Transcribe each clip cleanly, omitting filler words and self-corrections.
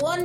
$1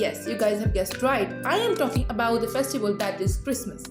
Yes, you guys have guessed right. I am talking about the festival that is Christmas.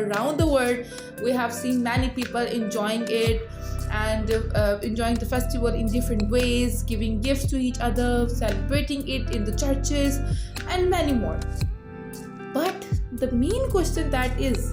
around the world. We have seen many people enjoying it and enjoying the festival in different ways, giving gifts to each other, celebrating it in the churches and many more. But the main question that is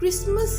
Christmas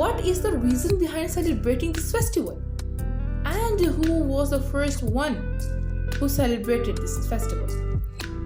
What is the reason behind celebrating this festival? And who was the first one who celebrated this festival?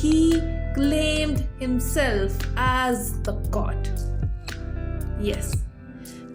He claimed himself as the God. Yes,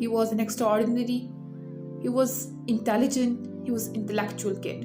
He was an extraordinary, he was intelligent, he was intellectual kid.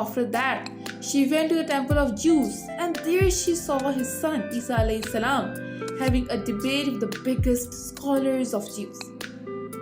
After that, she went to the temple of Jews and there she saw his son Isa alayhi salam having a debate with the biggest scholars of Jews.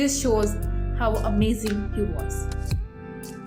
This shows how amazing he was.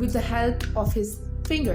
with the help of his finger.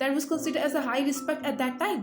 That was considered as a high respect at that time.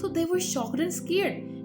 so they were shocked and scared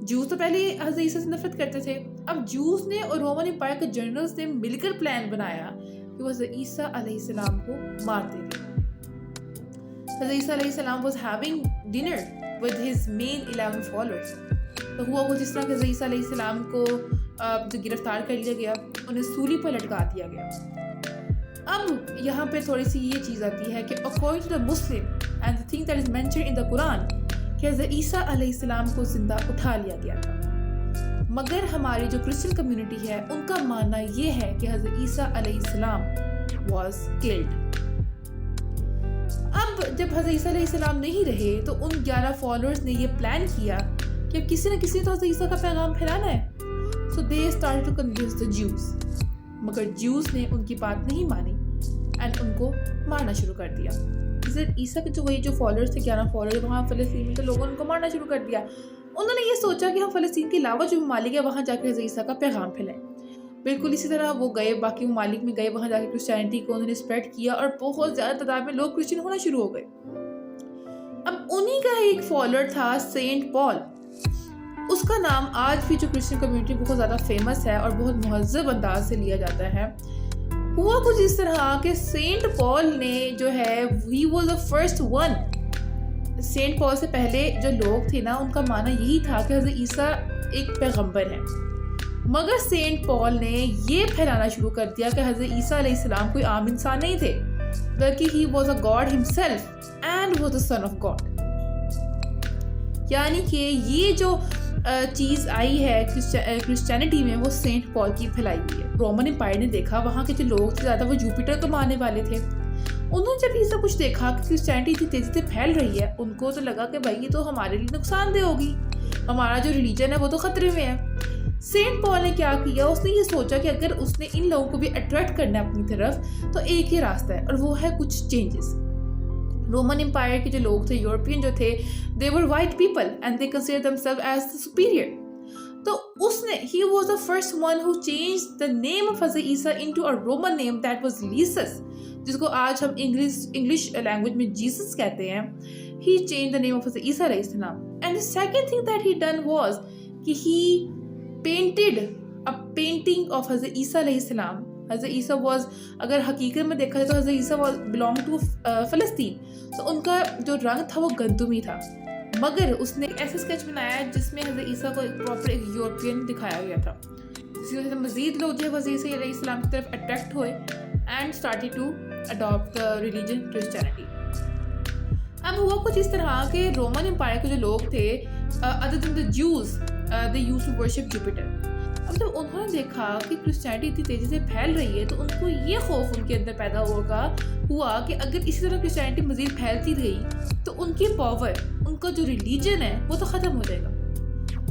جوز تو پہلے حضرت عیسیٰ سے نفرت کرتے تھے. اب جوز نے اور رومن امپائر کے جنرلز نے مل کر پلان بنایا کہ وہ حضرت عیسیٰ علیہ السلام کو مار دیں گے. حضرت عیسیٰ علیہ السلام was having dinner with his main 11 followers. تو ہوا کچھ اس طرح کہ حضرت عیسیٰ علیہ السلام کو جو گرفتار کر لیا گیا, انہیں سولی پر لٹکا دیا گیا. اب یہاں پہ تھوڑی سی یہ چیز آتی ہے کہ according to the Muslim and the thing that is mentioned in the Quran کہ حضرت عیسیٰ علیہ السلام کو زندہ اٹھا لیا گیا تھا, مگر ہماری جو کرسچن کمیونٹی ہے ان کا ماننا یہ ہے کہ حضرت عیسیٰ علیہ السلام was killed. اب جب حضرت عیسیٰ علیہ السلام نہیں رہے تو ان 11 فالوورز نے یہ پلان کیا کہ اب کسی نہ کسی تو حضرت عیسیٰ کا پیغام پھیلانا ہے. So they started to convince the Jews. مگر جیوز نے ان کی بات نہیں مانی اینڈ ان کو مارنا شروع کر دیا. حضرت عیسیٰ کے جو فالوورز تھے 11 فالوورز وہاں فلسطین میں, تو لوگوں نے ان کو مارنا شروع کر دیا. انہوں نے یہ سوچا کہ ہم فلسطین کے علاوہ جو ممالک ہے وہاں جا کے حضرت عیسیٰ کا پیغام پھیلائیں. بالکل اسی طرح وہ گئے باقی ممالک میں گئے, وہاں جا کے کرسچینٹی کو انہوں نے اسپریڈ کیا اور بہت زیادہ تعداد میں لوگ کرسچن ہونا شروع ہو گئے. اب انہی کا ایک فالوور تھا سینٹ پال. اس کا نام آج بھی جو کرسچن کمیونٹی بہت زیادہ فیمس ہے اور بہت مہذب انداز سے لیا جاتا ہے. ہوا کچھ اس طرح کہ سینٹ پال نے جو ہے he was the first one. Saint Paul سے پہلے جو لوگ تھے نا ان کا ماننا یہی تھا کہ حضرت عیسیٰ ایک پیغمبر ہے, مگر سینٹ پال نے یہ پھیلانا شروع کر دیا کہ حضرت عیسیٰ علیہ السلام کوئی عام انسان نہیں تھے بلکہ he was a God himself and was the son of God. یعنی کہ یہ جو چیز آئی ہے کرسچینٹی میں وہ سینٹ پال کی پھیلائی ہوئی ہے. رومن امپائر نے دیکھا وہاں کے جو لوگ تھے زیادہ وہ جوپیٹر کو ماننے والے تھے. انہوں نے جب یہ سب کچھ دیکھا کہ کرسچینٹی اتنی تیزی سے پھیل رہی ہے ان کو تو لگا کہ بھائی یہ تو ہمارے لیے نقصان دہ ہوگی, ہمارا جو ریلیجن ہے وہ تو خطرے میں ہے. سینٹ پال نے کیا کیا, اس نے یہ سوچا کہ اگر اس نے ان لوگوں کو بھی اٹریکٹ کرنا ہے اپنی طرف تو ایک ہی راستہ ہے اور وہ ہے کچھ چینجز. رومن امپائر کے جو لوگ تھے یورپین جو تھے they were white people and they considered themselves as the superior. تو اس نے he was the first one who changed the name of حضرت عیسیٰ into a Roman name that was Jesus, جس کو آج ہم انگلش لینگویج میں جیسس کہتے ہیں. He changed the name of حضرت عیسیٰ علیہ السلام. And the second thing that he done was کہ he painted a painting of حضرت عیسیٰ علیہ السلام. حضرت عیسیٰ was اگر حقیقت میں دیکھا جائے تو حضرت عیسیٰ belong to فلسطین, تو ان کا جو رنگ تھا وہ گندمی تھا, مگر اس نے ایک ایسا اسکیچ بنایا جس میں حضرت عیسیٰ کو ایک پراپر ایک یورپین دکھایا گیا تھا. اس کی وجہ سے مزید لوگ جو ہے حضرت عیسیٰ علیہ السلام کی طرف اٹریکٹ ہوئے and started to adapt the religion Christianity. اب ہوا کچھ اس طرح کہ رومن امپائر کے جو لوگ تھے other than the Jews they used to worship Jupiter. اب جب انہوں نے دیکھا کہ کرسچینٹی اتنی تیزی سے پھیل رہی ہے تو ان کو یہ خوف ان کے اندر پیدا ہوا کہ اگر اسی طرح کرسچینٹی مزید پھیلتی گئی تو ان کی پاور, ان کا جو ریلیجن ہے وہ تو ختم ہو جائے گا.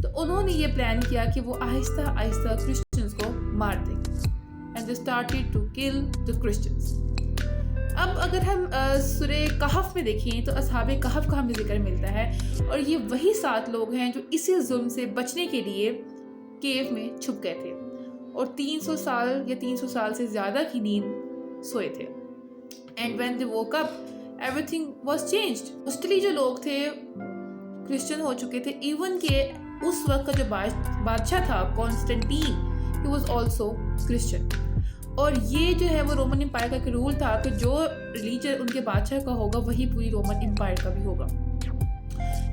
تو انہوں نے یہ پلان کیا کہ وہ آہستہ آہستہ کرسچنز کو مار دیں and they started to kill the Christians. اب اگر ہم سورہ کہف میں دیکھیں تو اصحاب کہف کا ہمیں ذکر ملتا ہے اور یہ وہی 7 لوگ ہیں جو اسی ظلم سے بچنے کے لیے کیو میں چھپ گئے تھے اور 300 سال یا 300 سال سے زیادہ کی نیند سوئے تھے. And when they woke up everything was changed. Mostly جو لوگ تھے کرسچن ہو چکے تھے, ایون کہ اس وقت کا جو بادشاہ تھا Constantine he was also Christian. اور یہ جو ہے وہ رومن امپائر کا ایک رول تھا کہ جو ریلیجن ان کے بادشاہ کا ہوگا وہی پوری رومن امپائر کا بھی ہوگا.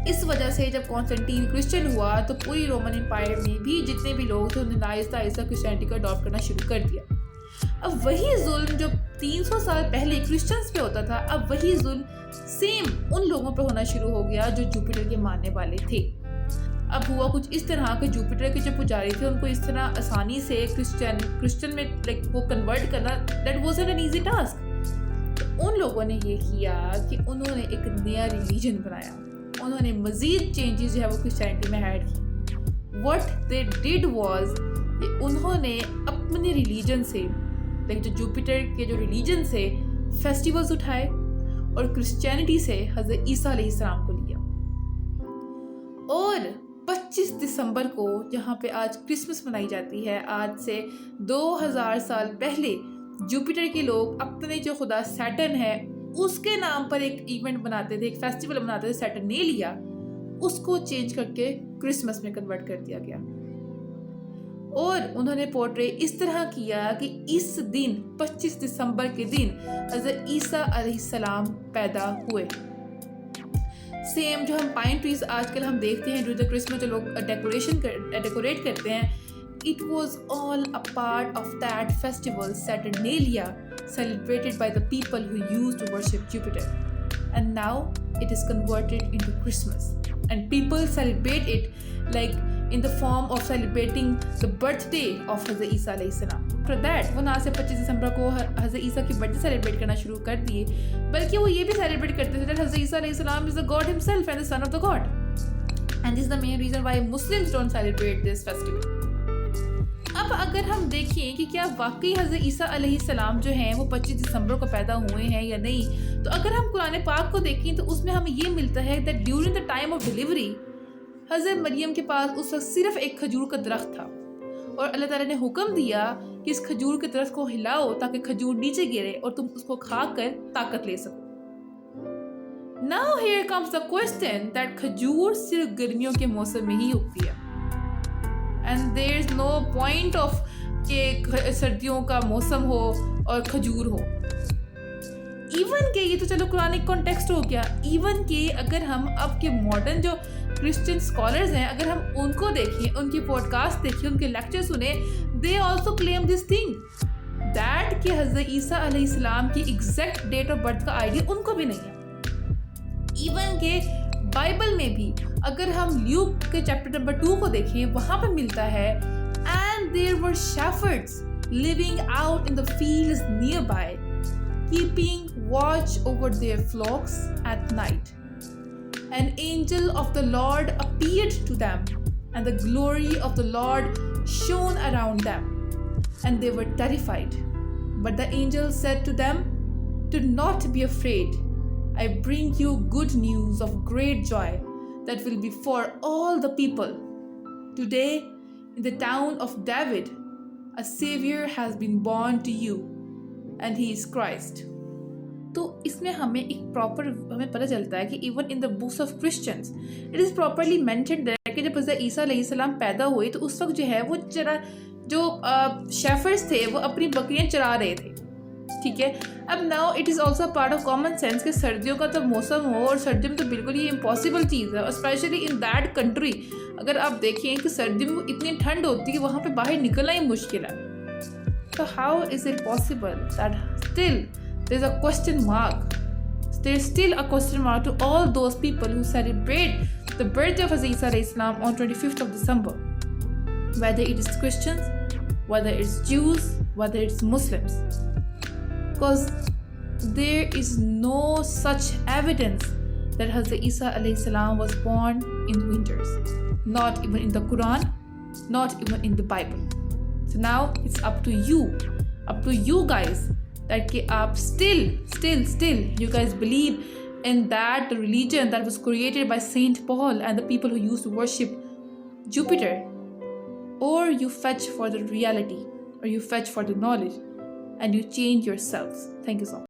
اس وجہ سے جب کانسٹنٹین کرسچن ہوا تو پوری رومن امپائر میں بھی جتنے بھی لوگ تھے انہوں نے آہستہ آہستہ کرسچینٹی کو اڈاپٹ کرنا شروع کر دیا. اب وہی ظلم جو 300 سال پہلے کرسچنز پہ ہوتا تھا اب وہی ظلم سیم ان لوگوں پہ ہونا شروع ہو گیا جو جوپیٹر کے ماننے والے تھے. اب ہوا کچھ اس طرح کہ جوپیٹر کے جو پجاری تھے ان کو اس طرح آسانی سے کرسچن میں وہ کنورٹ کرنا that wasn't an easy task. تو ان لوگوں نے یہ کیا کہ انہوں نے ایک نیا ریلیجن بنایا, انہوں نے مزید چینجز جو ہے وہ کرسچینٹی میں ایڈ کی. واٹ دے ڈیڈ واز کہ انہوں نے اپنے ریلیجن سے جو جوپیٹر کے جو ریلیجن سے فیسٹیولز اٹھائے اور کرسچینٹی سے حضرت عیسیٰ علیہ السلام کو لیا. اور 25 دسمبر کو جہاں پہ آج کرسمس منائی جاتی ہے, آج سے 2000 سال پہلے جوپیٹر کے لوگ اپنے جو خدا سیٹرن ہے اس کے نام پر ایک ایونٹ بناتے تھے, ایک فیسٹیول بناتے تھے. سیٹرن نے لیا اس کو چینج کر کے کرسمس میں کنورٹ کر دیا گیا. اور انہوں نے پورٹری اس طرح کیا کہ اس دن 25 دسمبر کے دن حضرت عیسیٰ علیہ السلام پیدا ہوئے. سیم جو ہم پائن ٹریز آج کل ہم دیکھتے ہیں ڈیورنگ کرسمس جو لوگ ڈیکوریٹ کرتے ہیں, it was all a part of that festival Saturnalia celebrated by the people who used to worship Jupiter. And now it is converted into Christmas. And people celebrate it like in the form of celebrating the birthday of Hazrat Isa alayhi salam. For that, وہ نہ صرف 25 دسمبر کو حضرت عیسیٰ کی birth day celebrate کرنا شروع کر دیے, بلکہ وہ یہ بھی سیلیبریٹ کرتے تھے that حضرت عیسیٰ علیہ السلام is the God himself and the son of the God. And this is the main reason why Muslims don't celebrate this festival. اب اگر ہم دیکھیں کہ کیا واقعی حضرت عیسیٰ علیہ السلام جو ہیں وہ 25 دسمبر کو پیدا ہوئے ہیں یا نہیں, تو اگر ہم قرآن پاک کو دیکھیں تو اس میں ہمیں یہ ملتا ہے that during the time of delivery حضرت مریم کے پاس اس وقت صرف ایک کھجور کا درخت تھا, اور اللہ تعالیٰ نے حکم دیا کہ اس کھجور کے درخت کو ہلاؤ تاکہ کھجور نیچے گرے اور تم اس کو کھا کر طاقت لے سکو. Now here comes the question that کھجور صرف گرمیوں کے موسم میں ہی اگتی ہے, and there is no point of کہ سردیوں کا موسم ہو اور کھجور ہو. ایون کہ یہ تو چلو قرآن کانٹیکسٹ ہو گیا, ایون کہ اگر ہم اب کے ماڈرن جو کرسچن اسکالرز ہیں اگر ہم ان کو دیکھیں, ان کی پوڈ کاسٹ دیکھیں, ان کے لیکچر سنیں, they also claim this thing that کہ حضرت عیسیٰ علیہ السلام کی ایگزیکٹ ڈیٹ آف برتھ کا آئیڈیا ان کو بھی نہیں ہے. ایون کہ بائبل میں بھی اگر ہم لیوک کے چیپٹر نمبر 2 کو دیکھیں, وہاں پہ ملتا ہے and there were shepherds living out in the fields near by keeping watch over their flocks at night. An angel of the Lord appeared to them, and the glory of the Lord shone around them, and they were terrified. But the angel said to them, "Do not be afraid. I bring you good news of great joy that will be for all the people. Today, in the town of David, a Savior has been born to you, and he is Christ." تو اس میں ہمیں ایک proper ہمیں پتہ چلتا ہے کہ even in the books of Christians it is properly mentioned کہ جب حضرت عیسیٰ علیہ السلام پیدا ہوئے تو اس وقت جو ہے وہ جو شیفرز تھے وہ اپنی بکریاں چرا رہے تھے, ٹھیک ہے. اب now it is also part of common sense کہ سردیوں کا تو موسم ہو, اور سردیوں میں تو بالکل یہ امپاسبل چیز ہے, اسپیشلی ان دیٹ کنٹری. اگر آپ دیکھیں کہ سردیوں میں اتنی ٹھنڈ ہوتی ہے کہ وہاں پہ باہر نکلنا ہی مشکل ہے. So how is it possible that still there's a question mark? There's still a question mark to all those people who celebrate the birthday of Hazrat Isa alayhi salam on 25th of December. Whether it is Christians, whether it's Jews, whether it's Muslims. Because there is no such evidence that Hazrat Isa alayhi salam was born in winters. Not even in the Quran, not even in the Bible. So now it's up to you guys, that کہ آپ still you guys believe in that religion that was created by Saint Paul and the people who used to worship Jupiter, or you fetch for the reality, or you fetch for the knowledge and you change yourselves. Thank you so much.